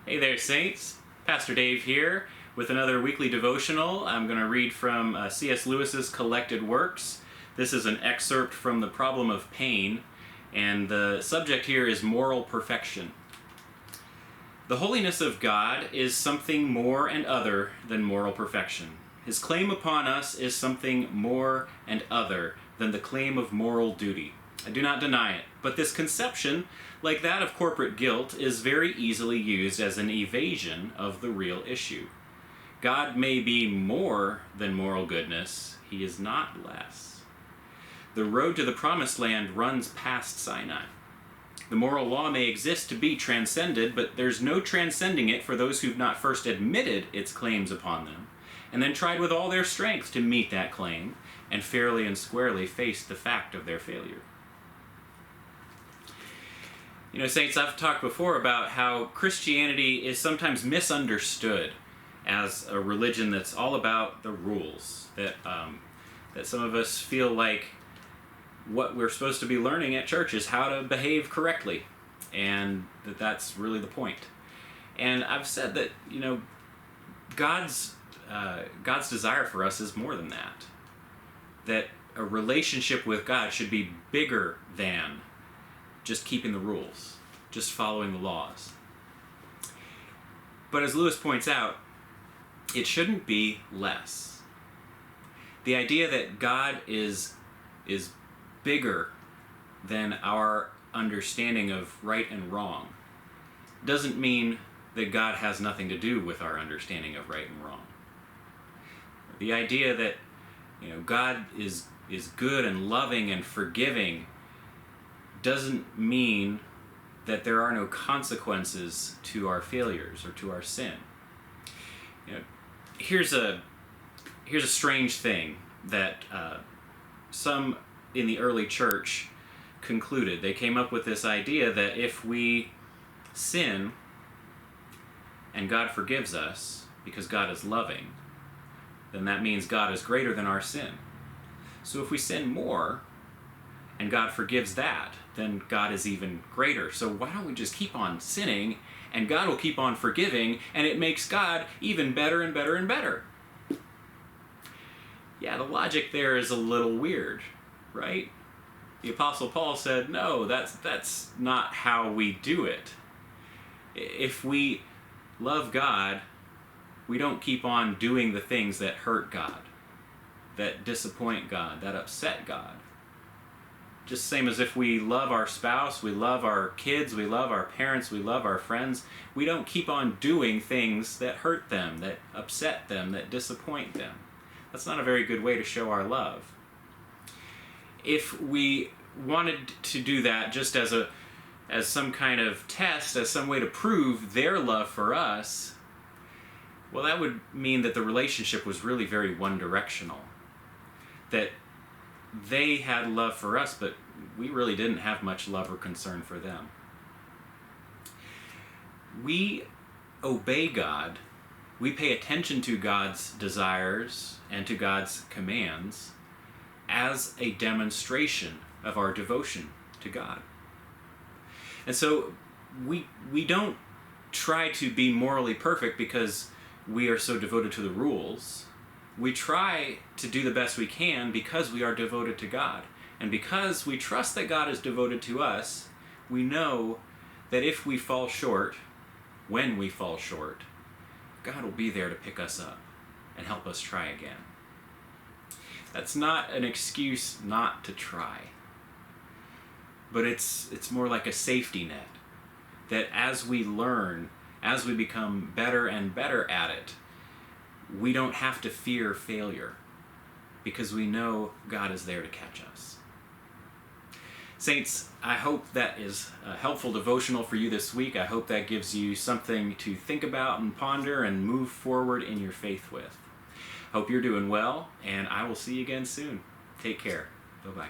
Hey there, Saints. Pastor Dave here with another weekly devotional. I'm going to read from C.S. Lewis's Collected Works. This is an excerpt from The Problem of Pain, and the subject here is moral perfection. The holiness of God is something more and other than moral perfection. His claim upon us is something more and other than the claim of moral duty. I do not deny it, but this conception, like that of corporate guilt, is very easily used as an evasion of the real issue. God may be more than moral goodness, he is not less. The road to the promised land runs past Sinai. The moral law may exist to be transcended, but there's no transcending it for those who've not first admitted its claims upon them, and then tried with all their strength to meet that claim, and fairly and squarely faced the fact of their failure. You know, Saints, I've talked before about how Christianity is sometimes misunderstood as a religion that's all about the rules, that some of us feel like what we're supposed to be learning at church is how to behave correctly, and that's really the point. And I've said that, you know, God's desire for us is more than that. That a relationship with God should be bigger than just keeping the rules, just following the laws. But as Lewis points out, it shouldn't be less. The idea that God is bigger than our understanding of right and wrong doesn't mean that God has nothing to do with our understanding of right and wrong. The idea that, you know, God is good and loving and forgiving doesn't mean that there are no consequences to our failures or to our sin. You know, here's a strange thing that some in the early church concluded. They came up with this idea that if we sin and God forgives us because God is loving, then that means God is greater than our sin. So if we sin more and God forgives that, then God is even greater. So why don't we just keep on sinning and God will keep on forgiving, and it makes God even better and better and better? Yeah, the logic there is a little weird, right? The Apostle Paul said, no, that's not how we do it. If we love God, we don't keep on doing the things that hurt God, that disappoint God, that upset God. Just the same as if we love our spouse, we love our kids, we love our parents, we love our friends, we don't keep on doing things that hurt them, that upset them, that disappoint them. That's not a very good way to show our love. If we wanted to do that just as some kind of test, as some way to prove their love for us, well, that would mean that the relationship was really very one-directional. That they had love for us, but we really didn't have much love or concern for them. We obey God. We pay attention to God's desires and to God's commands as a demonstration of our devotion to God. And so we don't try to be morally perfect because we are so devoted to the rules. We try to do the best we can because we are devoted to God. And because we trust that God is devoted to us, we know that if we fall short, when we fall short, God will be there to pick us up and help us try again. That's not an excuse not to try, but it's more like a safety net, that as we learn, as we become better and better at it, we don't have to fear failure because we know God is there to catch us. Saints, I hope that is a helpful devotional for you this week. I hope that gives you something to think about and ponder and move forward in your faith with. Hope you're doing well, and I will see you again soon. Take care. Bye-bye.